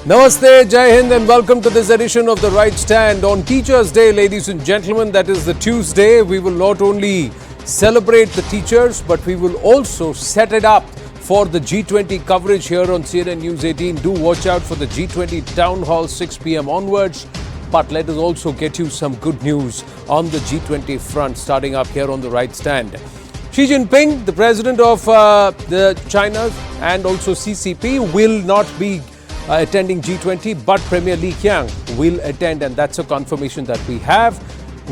Namaste, Jai Hind and welcome to this edition of The Right Stand. On Teachers' Day, ladies and gentlemen, that is the Tuesday, we will not only celebrate the teachers, but we will also set it up for the G20 coverage here on CNN News 18. Do watch out for the G20 Town Hall 6 p.m. onwards. But let us also get you some good news on the G20 front, starting up here on The Right Stand. Xi Jinping, the president of the China and also CCP, will not be attending G20, but Premier Li Qiang will attend, and that's a confirmation that we have.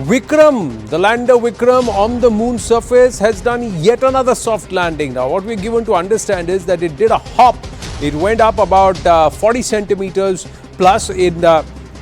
Vikram, the lander Vikram on the moon surface, has done yet another soft landing. Now, what we're given to understand is that it did a hop. It went up about 40 centimeters plus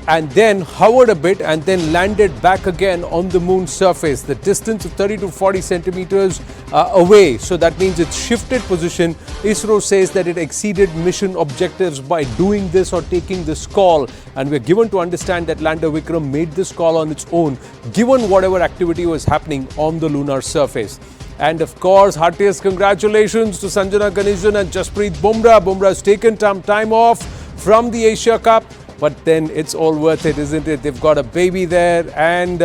and then hovered a bit and then landed back again on the moon surface. The distance of 30 to 40 centimeters away. So that means it shifted position. ISRO says that it exceeded mission objectives by doing this or taking this call. And we're given to understand that lander Vikram made this call on its own, given whatever activity was happening on the lunar surface. And of course, heartiest congratulations to Sanjana Ganesan and Jasprit Bumrah. Bumrah's taken some time off from the Asia Cup. But then it's all worth it, isn't it? They've got a baby there and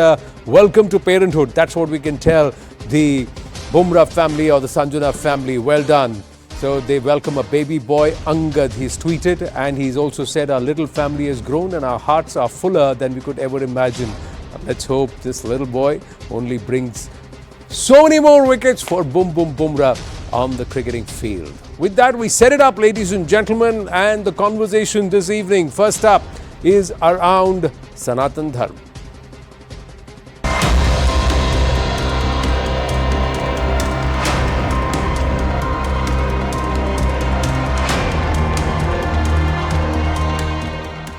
welcome to parenthood. That's what we can tell the Bumrah family or the Sanjana family. Well done. So they welcome a baby boy, Angad, he's tweeted. And he's also said our little family has grown and our hearts are fuller than we could ever imagine. Let's hope this little boy only brings so many more wickets for Bumrah on the cricketing field. With that, we set it up, ladies and gentlemen, and the conversation this evening, first up, is around Sanatan Dharma.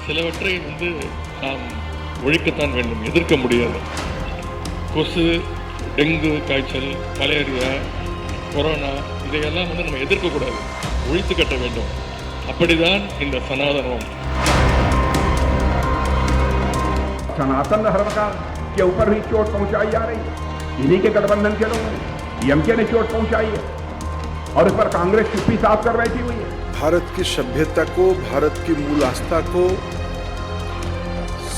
சிலவற்றை நாம் ஒழிக்கத்தான் வேண்டும், எதிர்க்க முடியாது. கொசு, dengue காய்ச்சல், malaria, corona இதையெல்லாம் நம்ம எதிர்க்கக்கூடாது, ஒழித்து கட்ட வேண்டும். அப்படிதான் இந்த சனாதனம். सनातन धर्म का के ऊपर भी चोट पहुंचाई जा रही है. इन्हीं के गठबंधन के लोगों ने, डीएमके ने चोट पहुंचाई है और इस पर कांग्रेस चुप्पी साफ कर बैठी हुई है. भारत की सभ्यता को, भारत की मूल आस्था को,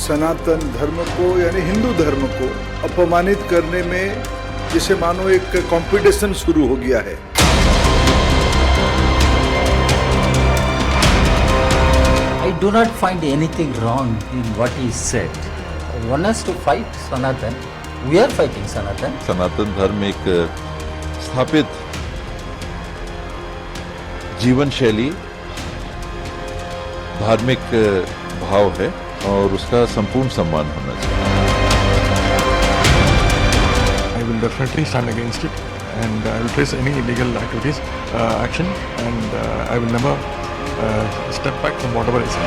सनातन धर्म को यानी हिंदू धर्म को अपमानित करने में जिसे मानो एक कंपटीशन शुरू हो गया है. I do not find anything wrong in what he said. One has to fight Sanatan. We are fighting Sanatan. सनातन धर्म एक स्थापित जीवन शैली, धार्मिक भाव है और उसका संपूर्ण सम्मान होना चाहिए. I will definitely stand against it and I will face any illegal activities, action, and I will never step back from whatever I say.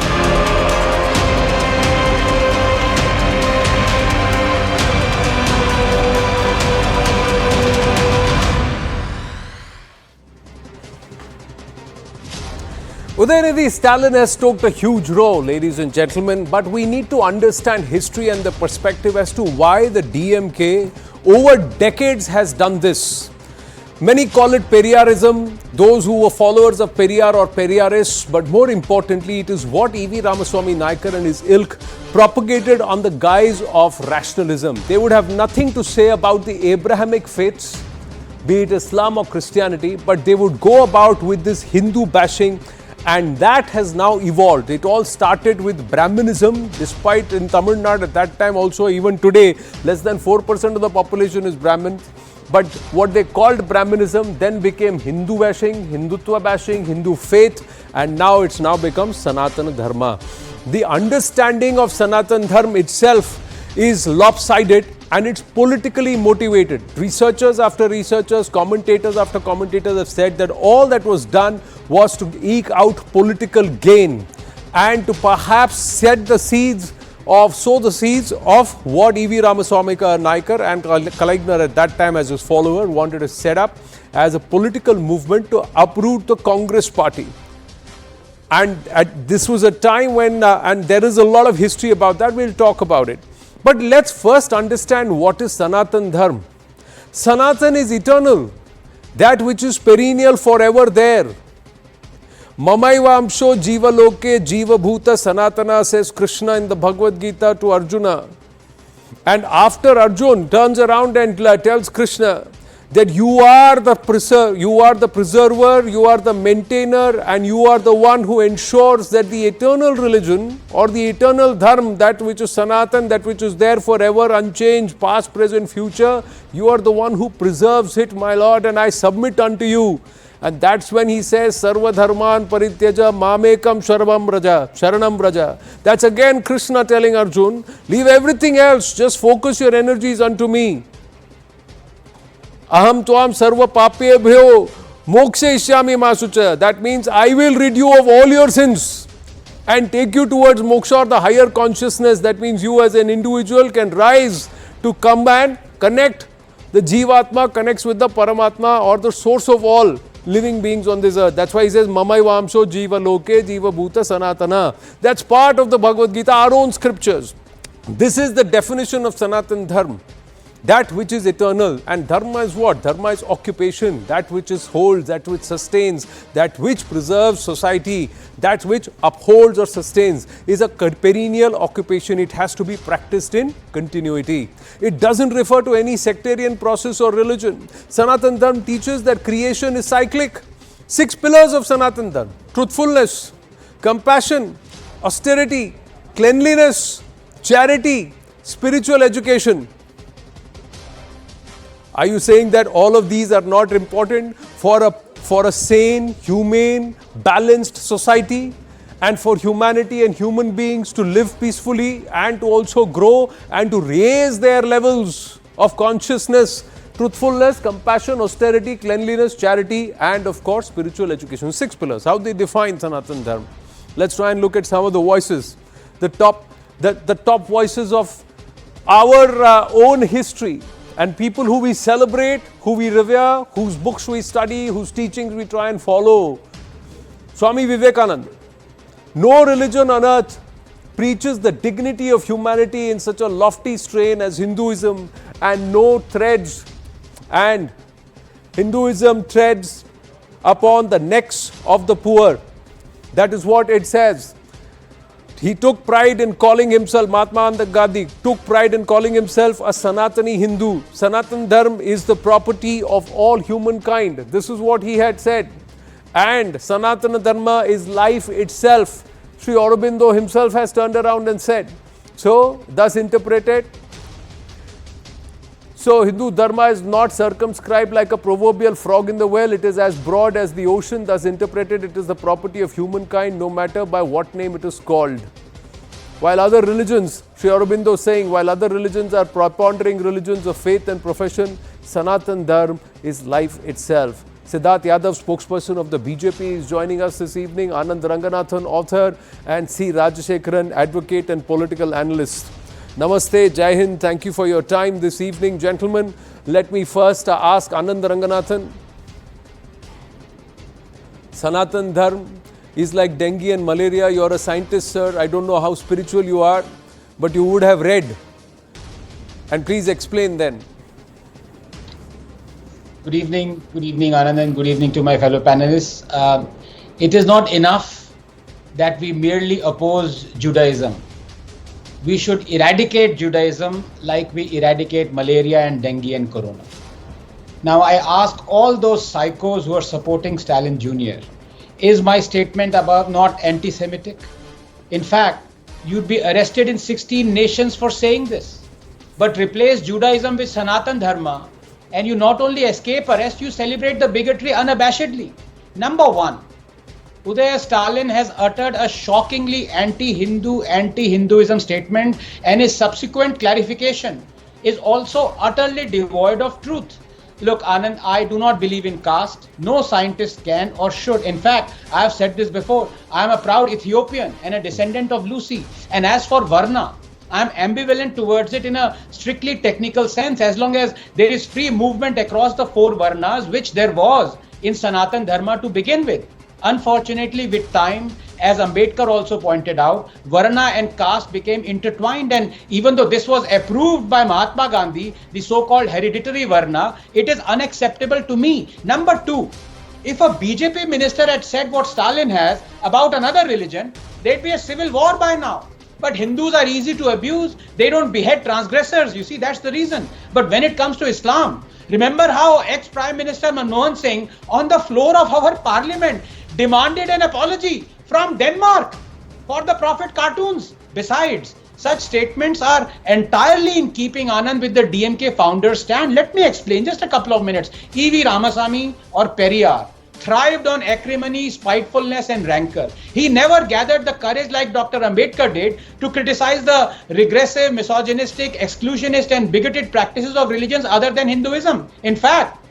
Udhayanidhi Stalin has stoked a huge row, ladies and gentlemen, but we need to understand history and the perspective as to why the DMK over decades has done this. Many call it Periyarism, those who were followers of Periyar or Periyarists, but more importantly, it is what E.V. Ramaswamy Naikar and his ilk propagated on the guise of rationalism. They would have nothing to say about the Abrahamic faiths, be it Islam or Christianity, but they would go about with this Hindu bashing, and that has now evolved. It all started with Brahminism, despite in Tamil Nadu at that time also, even today, less than 4% of the population is Brahmin. But what they called Brahminism then became Hindu bashing, Hindutva bashing, Hindu faith, and now it's become Sanatan Dharma. The understanding of Sanatan Dharma itself is lopsided and it's politically motivated. Researchers after researchers, commentators after commentators have said that all that was done was to eke out political gain and to perhaps sow the seeds of what E.V. Ramaswamy Naikar and Kalaignar at that time as his follower wanted to set up as a political movement to uproot the Congress party. And this was a time when, and there is a lot of history about that, we'll talk about it. But let's first understand what is Sanatan Dharma. Sanatan is eternal, that which is perennial, forever there. Mamaivamsho Jivaloke Jivabhuta Sanatana, says Krishna in the Bhagavad Gita to Arjuna. And after Arjun turns around and tells Krishna that you are the preserver, you are the maintainer, and you are the one who ensures that the eternal religion or the eternal dharma, that which is Sanatan, that which is there forever, unchanged, past, present, future, you are the one who preserves it, my Lord, and I submit unto you. And that's when he says, Sarva Dharman Parityaja Mamekam Sharanam Braja. That's again Krishna telling Arjun, leave everything else, just focus your energies unto me. Aham Tvam Sarva Papyebhyo Mokshaishyami Masucha. That means I will rid you of all your sins and take you towards moksha, or the higher consciousness. That means you as an individual can rise to come and connect. The Jivatma connects with the Paramatma, or the source of all living beings on this earth. That's why he says, Mamaivamsho Jiva Loke Jiva Bhuta Sanatana. That's part of the Bhagavad Gita, our own scriptures. This is the definition of Sanatan Dharma. That which is eternal. And Dharma is what? Dharma is occupation. That which is holds, that which sustains, that which preserves society, that which upholds or sustains is a perennial occupation. It has to be practiced in continuity. It doesn't refer to any sectarian process or religion. Sanatan Dharma teaches that creation is cyclic. 6 pillars of Sanatan Dharma: truthfulness, compassion, austerity, cleanliness, charity, spiritual education. Are you saying that all of these are not important for a sane, humane, balanced society, and for humanity and human beings to live peacefully and to also grow and to raise their levels of consciousness? Truthfulness, compassion, austerity, cleanliness, charity, and of course spiritual education. 6 pillars. How they define Sanatan Dharma? Let's try and look at some of the voices. The top voices of our own history, and people who we celebrate, who we revere, whose books we study, whose teachings we try and follow. Swami Vivekananda. No religion on earth preaches the dignity of humanity in such a lofty strain as Hinduism, and no threads, and Hinduism treads upon the necks of the poor. That is what it says. He took pride in calling himself, Mahatma Gandhi took pride in calling himself a Sanatani Hindu. Sanatan Dharma is the property of all humankind. This is what he had said. And Sanatana Dharma is life itself. Sri Aurobindo himself has turned around and said. So, thus interpreted. So, Hindu Dharma is not circumscribed like a proverbial frog in the well. It is as broad as the ocean. Thus interpreted, it is the property of humankind, no matter by what name it is called. While other religions, Sri Aurobindo saying, while other religions are prepondering religions of faith and profession, Sanatan Dharma is life itself. Siddharth Yadav, spokesperson of the BJP, is joining us this evening. Anand Ranganathan, author, and C. Rajashekharan, advocate and political analyst. Namaste, Jai Hind, thank you for your time this evening. Gentlemen, let me first ask Anand Ranganathan. Sanatan Dharma is like dengue and malaria. You are a scientist, sir. I don't know how spiritual you are, but you would have read. And please explain then. Good evening, Anand, and good evening to my fellow panelists. It is not enough that we merely oppose Judaism. We should eradicate Judaism like we eradicate malaria and dengue and corona. Now, I ask all those psychos who are supporting Stalin Jr., is my statement about not anti-Semitic? In fact, you'd be arrested in 16 nations for saying this. But replace Judaism with Sanatan Dharma, and you not only escape arrest, you celebrate the bigotry unabashedly. Number one, Udhayanidhi Stalin has uttered a shockingly anti-Hindu, anti-Hinduism statement, and his subsequent clarification is also utterly devoid of truth. Look, Anand, I do not believe in caste. No scientist can or should. In fact, I have said this before. I am a proud Ethiopian and a descendant of Lucy. And as for Varna, I am ambivalent towards it in a strictly technical sense, as long as there is free movement across the 4 Varnas, which there was in Sanatan Dharma to begin with. Unfortunately, with time, as Ambedkar also pointed out, Varna and caste became intertwined, and even though this was approved by Mahatma Gandhi, the so-called hereditary Varna, it is unacceptable to me. Number 2, If a BJP minister had said what Stalin has about another religion, there'd be a civil war by now. But Hindus are easy to abuse. They don't behead transgressors. You see, that's the reason. But when it comes to Islam, remember how ex-Prime Minister Manmohan Singh on the floor of our parliament demanded an apology from Denmark for the Prophet cartoons. Besides, such statements are entirely in keeping, Anand, with the DMK founder's stand. Let me explain just a couple of minutes. E.V. Ramasamy or Periyar thrived on acrimony, spitefulness and rancor. He never gathered the courage like Dr. Ambedkar did to criticize the regressive, misogynistic, exclusionist and bigoted practices of religions other than Hinduism. In fact,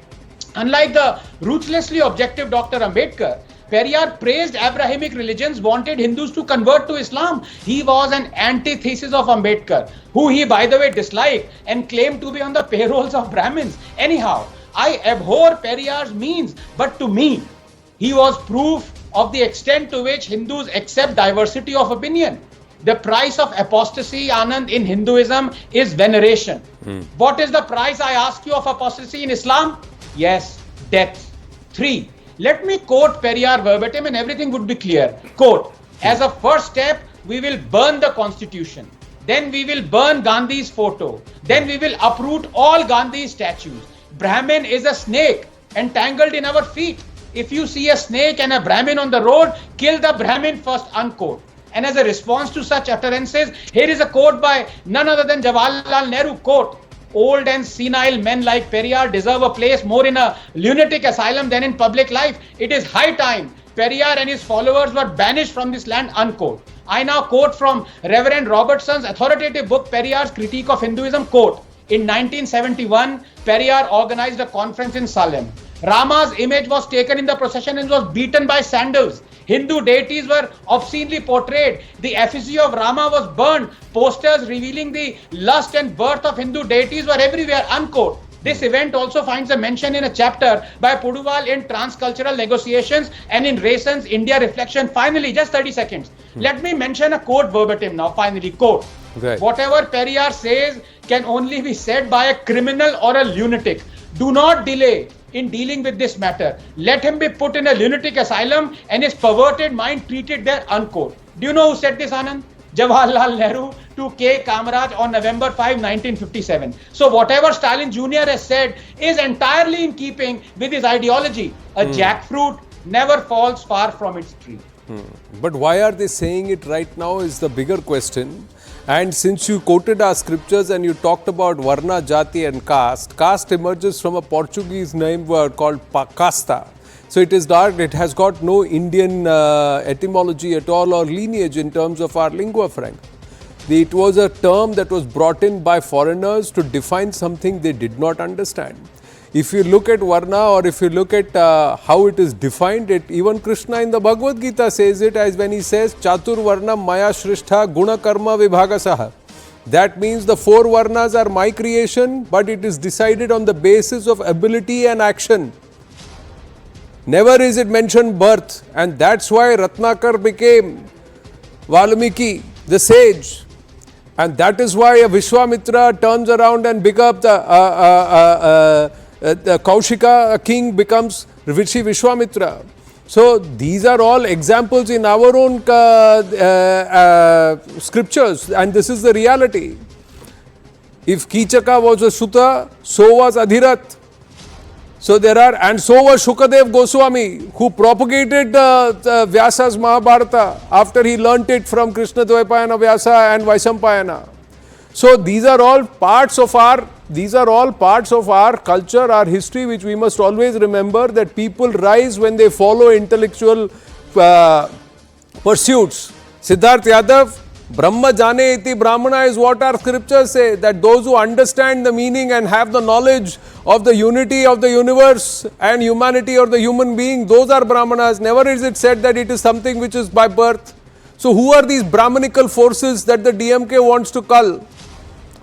unlike the ruthlessly objective Dr. Ambedkar, Periyar praised Abrahamic religions, wanted Hindus to convert to Islam. He was an antithesis of Ambedkar, who he, by the way, disliked and claimed to be on the payrolls of Brahmins. Anyhow, I abhor Periyar's means, but to me, he was proof of the extent to which Hindus accept diversity of opinion. The price of apostasy, Anand, in Hinduism is veneration. What is the price, I ask you, of apostasy in Islam? Yes, death. 3. Let me quote Periyar verbatim and everything would be clear. Quote, as a first step, we will burn the constitution. Then we will burn Gandhi's photo. Then we will uproot all Gandhi's statues. Brahmin is a snake entangled in our feet. If you see a snake and a Brahmin on the road, kill the Brahmin first, unquote. And as a response to such utterances, here is a quote by none other than Jawaharlal Nehru, quote, old and senile men like Periyar deserve a place more in a lunatic asylum than in public life. It is high time Periyar and his followers were banished from this land, unquote. I now quote from Reverend Robertson's authoritative book, Periyar's Critique of Hinduism, quote, in 1971, Periyar organized a conference in Salem. Rama's image was taken in the procession and was beaten by sandals. Hindu deities were obscenely portrayed. The effigy of Rama was burned. Posters revealing the lust and birth of Hindu deities were everywhere, unquote. This event also finds a mention in a chapter by Puduval in Transcultural Negotiations and in Rayson's India Reflection. Finally, just 30 seconds. Let me mention a quote verbatim now, finally, quote. Right. Whatever Periyar says can only be said by a criminal or a lunatic. Do not delay in dealing with this matter. Let him be put in a lunatic asylum and his perverted mind treated there, unquote. Do you know who said this, Anand? Jawaharlal Nehru to K. Kamaraj on November 5, 1957. So whatever Stalin Jr. has said is entirely in keeping with his ideology. A jackfruit never falls far from its tree. But why are they saying it right now is the bigger question. And since you quoted our scriptures and you talked about Varna, Jati and Caste, Caste emerges from a Portuguese name word called Casta. So it is dark, it has got no Indian etymology at all or lineage in terms of our lingua franca. It was a term that was brought in by foreigners to define something they did not understand. If you look at Varna or if you look at how it is defined, even Krishna in the Bhagavad Gita says it as when he says, Chatur Varna Maya Shrishta Guna Karma Vibhagasaha. That means the 4 Varnas are my creation, but it is decided on the basis of ability and action. Never is it mentioned birth, and that's why Ratnakar became Valmiki, the sage. And that is why a Vishwamitra turns around and picks up the Kaushika king becomes Rishi Vishwamitra. So these are all examples in our own scriptures, and this is the reality. If Kichaka was a Sutta, so was Adhirath. So there are, and so was Shukadev Goswami, who propagated the Vyasa's Mahabharata after he learnt it from Krishna Dvaipayana Vyasa and Vaishampayana. So these are all parts of our culture, our history, which we must always remember, that people rise when they follow intellectual pursuits. Siddharth Yadav, Brahma Jane iti Brahmana is what our scriptures say, that those who understand the meaning and have the knowledge of the unity of the universe and humanity or the human being, those are Brahmanas. Never is it said that it is something which is by birth. So who are these Brahmanical forces that the DMK wants to cull?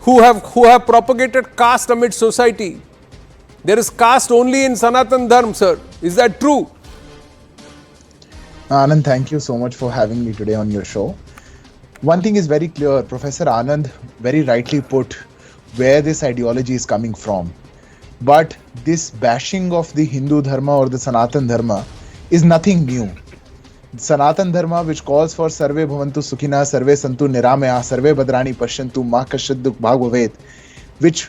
Who have propagated caste amid society? There is caste only in Sanatan Dharma, sir. Is that true? Anand, thank you so much for having me today on your show. One thing is very clear, Professor Anand very rightly put where this ideology is coming from. but this bashing of the Hindu Dharma or the Sanatan Dharma is nothing new. Sanatan Dharma, which calls for Sarve Bhavantu Sukhina, Sarve Santu Niramaya, Sarve Badrani Pashyantu, Ma Kashyat Dukh Bhag Bhavet, which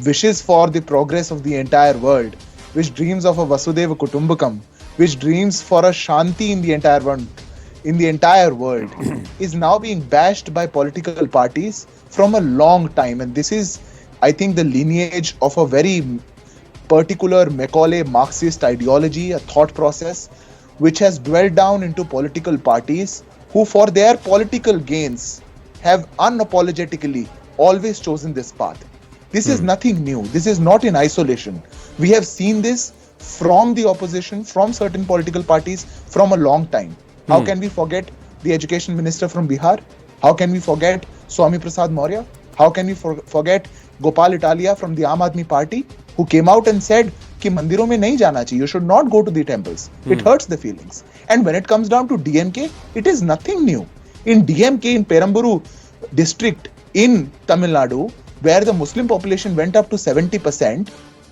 wishes for the progress of the entire world, which dreams of a Vasudeva Kutumbakam, which dreams for a Shanti in the entire world, is now being bashed by political parties from a long time. And this is, I think, the lineage of a very particular Macaulay Marxist ideology, a thought process, which has dwelled down into political parties who, for their political gains, have unapologetically always chosen this path. This is nothing new. This is not in isolation. We have seen this from the opposition, from certain political parties, from a long time. How can we forget the education minister from Bihar? How can we forget Swami Prasad Maurya? How can we forget Gopal Italia from the Aam Aadmi Party, who came out and said कि मंदिरों में नहीं जाना चाहिए, you should not go to the temples. It hurts the feelings. And when it comes down to DMK, it is nothing new. In DMK, in Peramburu district in Tamil Nadu, where the Muslim population went up to 70%,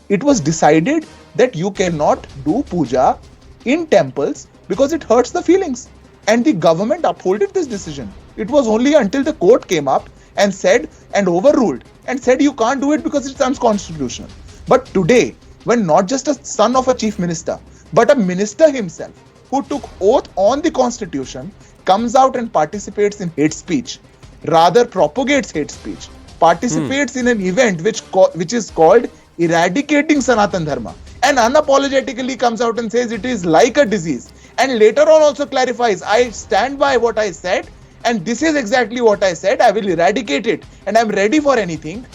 it was decided that you cannot do puja in temples because it hurts the feelings. And the government upholded this decision. It was only until the court came up and said and overruled and said you can't do it because it's unconstitutional. But today, when not just a son of a chief minister, but a minister himself, who took oath on the constitution, comes out and participates in hate speech, rather propagates hate speech, participates in an event which is called eradicating Sanatan Dharma, and unapologetically comes out and says it is like a disease, and later on also clarifies, I stand by what I said, and this is exactly what I said, I will eradicate it, and I'm ready for anything.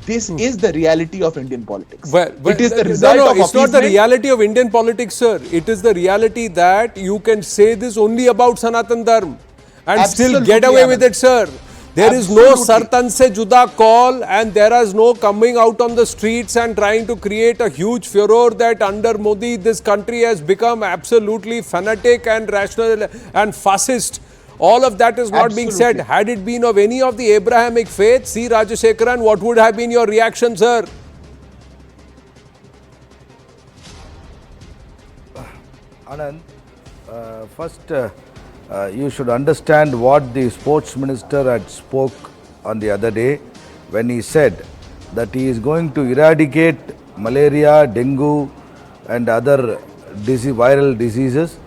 This is the reality of Indian politics. It is the result of it's not the reality of Indian politics, sir. It is the reality that you can say this only about Sanatan Dharma and still get away with it, sir. There is no Sartan se juda call, and there is no coming out on the streets and trying to create a huge furor that under Modi this country has become absolutely fanatic and rational and fascist. All of that is not being said. Had it been of any of the Abrahamic faith, C. Rajashekaran, what would have been your reaction, sir? Anand, first you should understand what the sports minister had spoke on the other day when he said that he is going to eradicate malaria, dengue and other viral diseases,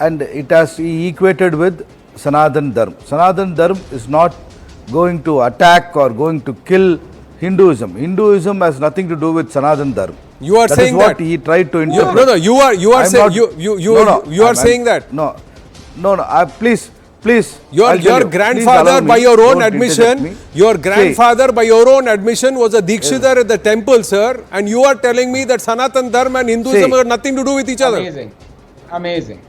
and he equated with Sanatan Dharma. Sanatan Dharma is not going to attack or going to kill Hinduism. Hinduism has nothing to do with Sanatan Dharma. You are saying that is what that he tried to interpret. No, you are saying you are saying that. No. Please. Your grandfather, by your own admission, was a Dikshitar at the temple, sir, and you are telling me that Sanatan Dharma and Hinduism have nothing to do with each other. Amazing.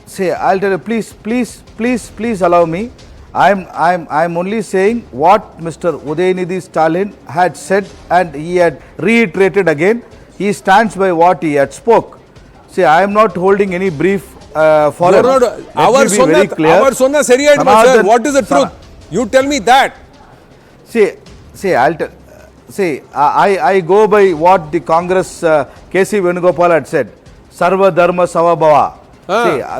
Say, I'll tell you, please allow me. I'm only saying what Mr. Udhayanidhi Stalin had said, and he had reiterated again. He stands by what he had spoke. See, I am not holding any brief for him. Our Sonna sir, what is the truth? You tell me that. I go by what the Congress K.C. Venugopal had said. Sarva Dharma Savabhava.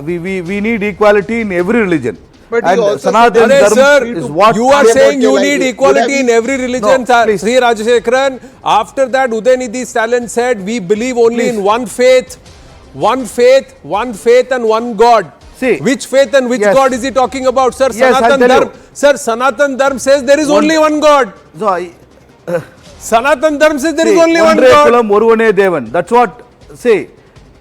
We need equality in every religion. But and Sanatan Dharma is what you are saying. You need equality in every religion, Sri Rajashekaran. After that, Udhayanidhi Stalin said, we believe only in one faith, and one God. See, which faith and which God is he talking about, sir? Sanatan Dharma. Sir, Sanatan Dharma says there is only one God. Sanatan Dharma says there is only one God. That's what,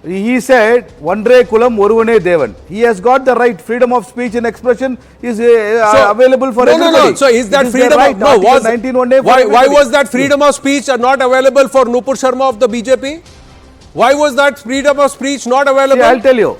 he said, Vandre Kulam Oruvane Devan. He has got the right. Freedom of speech and expression is available for everybody. No. So is that freedom of... No, why was that freedom of speech not available for Nupur Sharma of the BJP? Why was that freedom of speech not available? I'll tell you.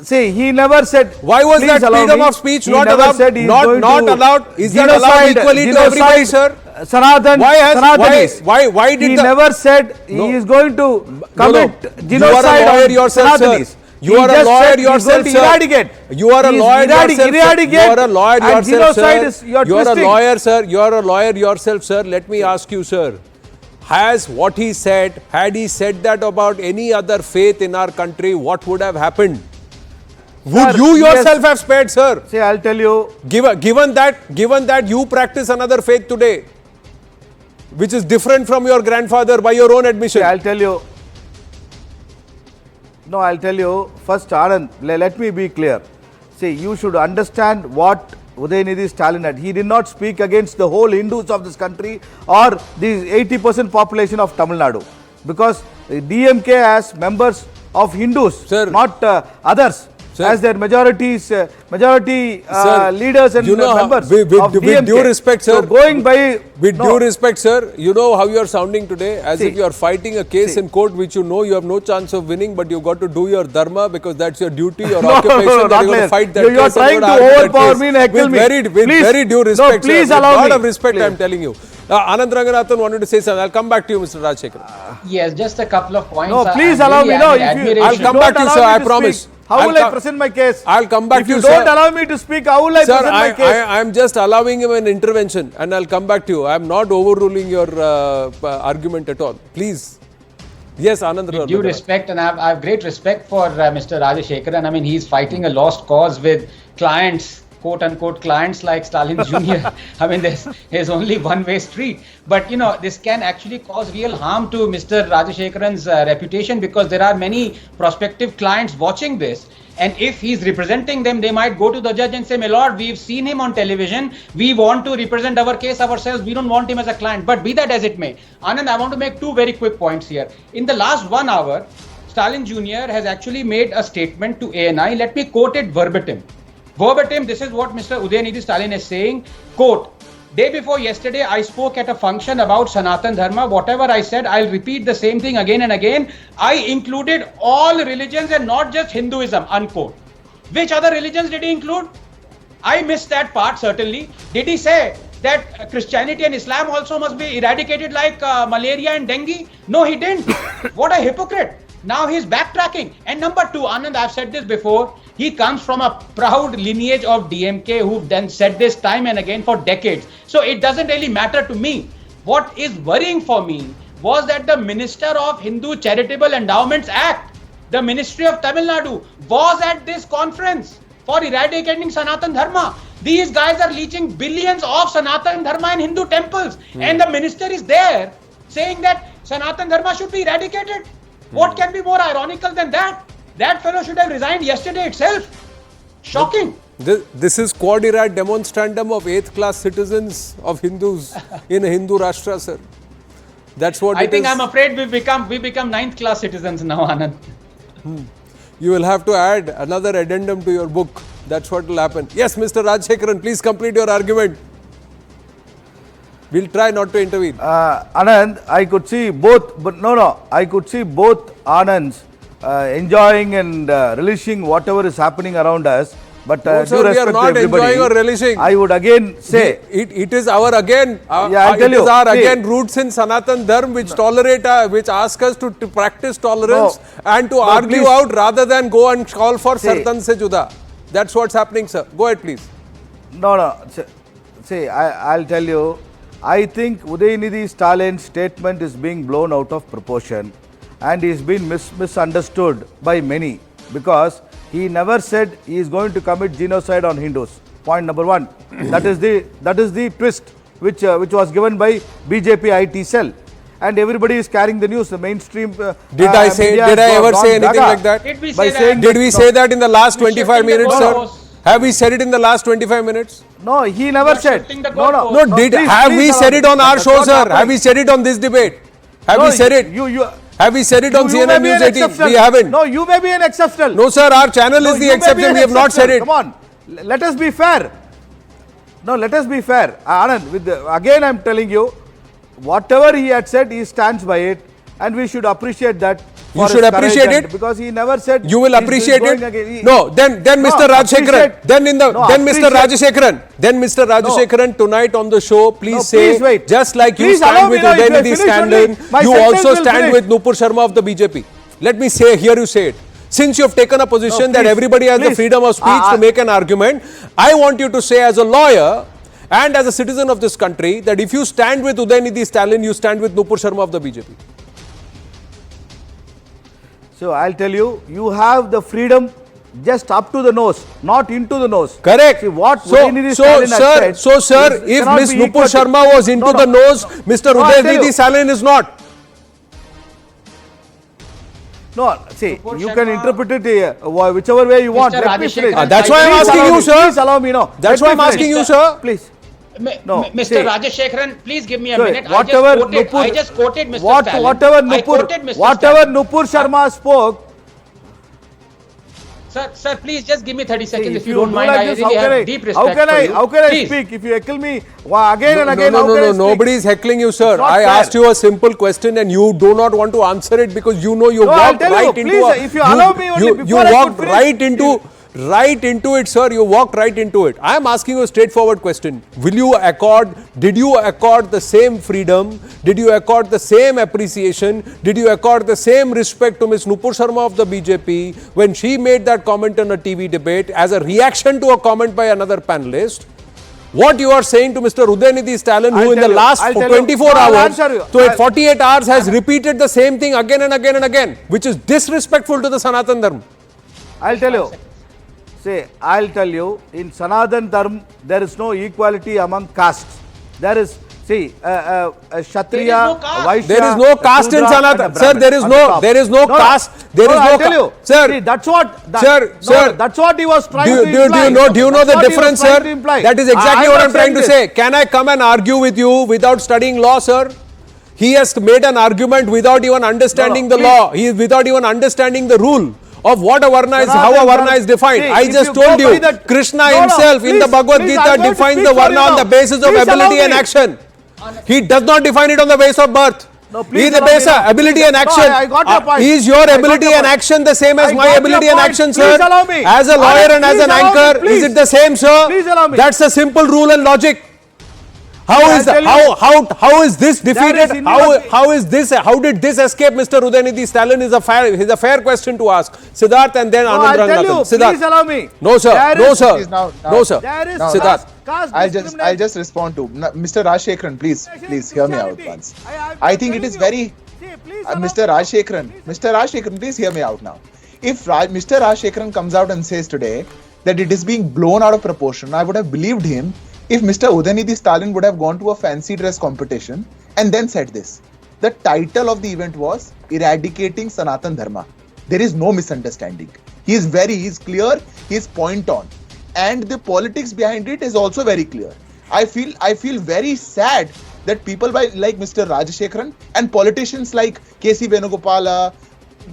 He never said... Why was that freedom of speech not allowed? Not allowed? Is that allowed equally to everybody, sir? Sanatan, why did he never said he is going to commit genocide on Sanatanis. You are a lawyer yourself, sir. You are a lawyer yourself, sir. You are a lawyer yourself, sir. Let me ask you, sir. has what he said, had he said that about any other faith in our country, what would have happened? Would Sir, you yourself yes. have spared, sir? See, I'll tell you. Given that you practice another faith today, which is different from your grandfather by your own admission. See, I'll tell you. No, I'll tell you. First, Anand, let me be clear. See, you should understand what Udhayanidhi Stalin had. He did not speak against the whole Hindus of this country or the 80% population of Tamil Nadu. Because DMK has members of Hindus, Sir. not others. Sir. As their majority Sir, leaders and you know, members with of DMK. due respect, sir. So going by... With no. due respect, sir, you know how you are sounding today, as See. if you are fighting a case See. in court which you know you have no chance of winning, but you've got to do your dharma because that's your duty, your No, occupation. no, that not you're going to like fight that you case. are and trying you're to going argue that overpower case. me and heckle with me. Very, with Please. very due respect, No, please sir. allow With me. lot of respect, Please. I'm telling you. Anand Ranganathan wanted to say something. I'll come back to you, Mr. Rajshekar. Yes, just a couple of points. No, please I allow really me. No, have if you, admiration. I'll if you come don't back to you, allow sir, me I to promise. speak, how I'll will I come- present my case? I'll come back if to you, you don't sir. allow me to speak, how will I Sir, present my case? I'm just allowing him an intervention and I'll come back to you. I'm not overruling your argument at all. Please. Yes, Anand. With due respect, and I have great respect for Mr. Rajshekharan. I mean, he's fighting a lost cause with clients, quote unquote clients like Stalin Jr. I mean, there's only one-way street. But you know, this can actually cause real harm to Mr. Rajshekharan's reputation, because there are many prospective clients watching this. And if he's representing them, they might go to the judge and say, my lord, we've seen him on television. We want to represent our case ourselves. We don't want him as a client. But be that as it may, Anand, I want to make two very quick points here. In the last 1 hour, Stalin Jr. has actually made a statement to ANI. Let me quote it verbatim. Verbatim, this is what Mr. Udhayanidhi Stalin is saying. Quote, day before yesterday, I spoke at a function about Sanatan Dharma. Whatever I said, I'll repeat the same thing again and again. I included all religions and not just Hinduism, unquote. Which other religions did he include? I missed that part, certainly. Did he say that Christianity and Islam also must be eradicated like malaria and dengue? No, he didn't. What a hypocrite. Now he's backtracking. And number two, Anand, I've said this before, he comes from a proud lineage of DMK who've then said this time and again for decades. So it doesn't really matter to me. What is worrying for me was that the Minister of Hindu Charitable Endowments Act, the Ministry of Tamil Nadu, was at this conference for eradicating Sanatan Dharma. These guys are leeching billions of Sanatan Dharma in Hindu temples. And the minister is there saying that Sanatan Dharma should be eradicated. What can be more ironical than that? That fellow should have resigned yesterday itself. Shocking. This is quod erat demonstrandum of 8th class citizens of Hindus in a Hindu Rashtra, sir. That's what I it think is. I'm afraid we become 9th class citizens now, Anand. You will have to add another addendum to your book. That's what will happen. Yes, Mr. Rajshekharan, please complete your argument. We'll try not to intervene. Anand, I could see both, but no, I could see both Anands enjoying and relishing whatever is happening around us. But No, sir, due we are respect not to everybody, enjoying or relishing. I would again say, It is our again, Yeah, I'll tell it is you, our see- again roots in Sanatan Dharma which tolerate, which ask us to practice tolerance and to argue please. out rather than go and call for See. Sartan se juda. That's what's happening, sir. Go ahead, please. no. See, I'll tell you, I think Udhayanidhi Stalin's statement is being blown out of proportion and is being misunderstood by many, because he never said he is going to commit genocide on Hindus. Point number one. that is the twist which was given by BJP IT cell, and everybody is carrying the news. The mainstream. Did I ever say anything like that? Did we By say saying that? Did we say that in the last We're 25 shifting the minutes, sir? goalposts. Have we said it in the last 25 minutes? No, he never You are said. shifting the No. goalposts. No, please, have please we allow said me. it on our That's show, not sir? happening. Have we said it on this debate? Have No, we said it? Have we said it on you may CNN be News an 18? exception. We haven't. No, you may be an exception. No, sir, our channel No, is the you may be exception. an We have not said exception. it. Come on, let us be fair. No, let us be fair. Anand, again I'm telling you, whatever he had said, he stands by it, and we should appreciate that. You for should his courage, appreciate and it. because he never said You will he's appreciate going it. again. No, then Mr. Rajshekharan. appreciate- Then Mr. appreciate- Rajshekharan. Then Mr. Rajshekharan tonight on the show, please No, say, please wait. just like you Please allow stand me with now, if I Udhayanidhi finish Stalin, only, my you sentence also will stand finish. with Nupur Sharma of the BJP. Let me hear you say it. Since you have taken a position that please, everybody has the please. freedom of speech to make an argument, I want you to say as a lawyer and as a citizen of this country, that if you stand with Udhayanidhi Stalin, you stand with Nupur Sharma of the BJP? So I'll tell you, you have the freedom just up to the nose, not into the nose. Correct. See what So, Udhayanidhi Stalin has said sir, is- if cannot Miss be Nupur equal to- Sharma was into the nose, Mr. No, I'll tell Udhayanidhi you. Stalin is not. No, see, you can interpret it whichever way you want. Mr. Let me Rajesh finish. Shekhar, That's why I'm Please asking allow you, me. sir. Please allow me, no. That's Let why me I'm asking finish. you, sir. Please. No, Mr. see, Rajesh Shekharan, please give me a so minute. whatever I just quoted Mr. What, Stalin. whatever I Nupur, quoted Mr. whatever Stalin. Nupur Sharma spoke. Sir, please just give me 30 seconds See, if you don't do mind. like I this, really have deep respect for you. How can I Please. speak? If you heckle me again and again, No, how can I speak? nobody is heckling you, sir. It's not I fair. asked you a simple question and you do not want to answer it because you know you No, I'll walked tell you, right into please, a, if you allow me only you before I could walked finish. right into it, sir. You walked right into it. I am asking you a straightforward question. Did you accord the same freedom? Did you accord the same appreciation? Did you accord the same respect to Ms. Nupur Sharma of the BJP when she made that comment on a TV debate as a reaction to a comment by another panelist? What you are saying to Mr. Udhayanidhi Stalin, who in the last 24 hours, 48 hours has repeated the same thing again and again and again, which is disrespectful to the Sanatan Dharma. I'll tell you. See, I'll tell you, in Sanatan Dharma, there is no equality among castes. There is, see, a Kshatriya, Vaishya, There is no caste in Shudra Sanatan. and a Sir, Brahmin there is on no the top. caste. There is I'll no tell you. Sir, See, that's what. Sir, that's what he was trying to do you imply. know the That's what he was difference, trying sir? to imply. That is exactly I'm what not I'm trying to saying say. Can I come and argue with you without studying law, sir? He has made an argument without even understanding the please. law. He is without even understanding the rule of what a varna is, how a varna is defined. See, I if just you told go by you, that- Krishna No, himself in the please, Bhagavad please, Gita I'm going to defines speak the for varna you on now. the basis of Please allow ability and me. action. He does not define it on the basis of birth. No, please He the allow me basis now. ability and No, action. I got your point. Is your I got ability your and point. action the same as I my got your ability and point. action, Please sir? allow me. As a lawyer and as Please an allow me, anchor, please. is it the same, sir? Please allow me. That's a simple rule and logic. How I'll is that? tell you. How is this defeated? innovative. How is this? How did this escape Mr. Udhayanidhi Stalin? Is a fair question to ask. Siddharth and then No, Anand I'll tell Ranganathan. you. Siddharth. Please allow me. No, sir. There No, is- sir. Please, now- No, sir. There is Siddharth. caste I'll discrimination. just respond to Mr. Rajshekharan. Please hear me out once. I think it is very. Mr. Rajshekharan, please hear me out now. If Mr. Rajshekharan comes out and says today that it is being blown out of proportion, I would have believed him if Mr. Udhayanidhi Stalin would have gone to a fancy dress competition and then said this. The title of the event was Eradicating Sanatan Dharma. There is no misunderstanding. He is clear, he is point on. And the politics behind it is also very clear. I feel very sad that people like Mr. Rajshekharan and politicians like K.C. Venugopala,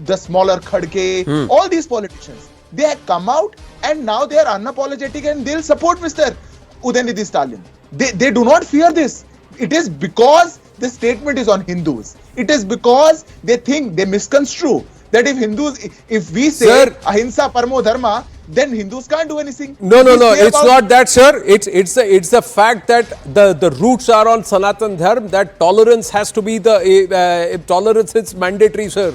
the smaller Khadke, all these politicians, they have come out and now they are unapologetic and they'll support Mr. Udhayanidhi Stalin. They do not fear this. It is because the statement is on Hindus. It is because they misconstrue that if we say Sir, ahimsa paramo dharma, then Hindus can't do anything. No, it's not that, sir. It's the fact that the roots are on Sanatan Dharma, that tolerance has to be tolerance is mandatory, sir.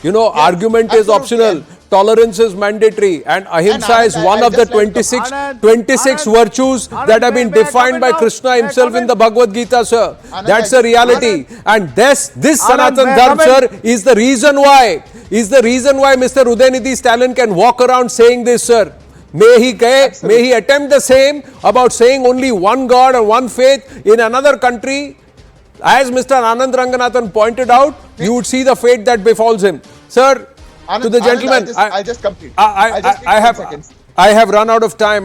You know, argument is optional. Tolerance is mandatory, and ahimsa is one of the 26 virtues that have been defined by Krishna himself in the Bhagavad Gita, sir. That's the reality. And this Sanatan Dharma, sir, is the reason why Mr. Udhayanidhi Stalin can walk around saying this, sir. May he attempt the same about saying only one God and one faith in another country. As Mr. Anand Ranganathan pointed out, you would see the fate that befalls him. Sir, to the gentleman, I'll just complete. I have run out of time.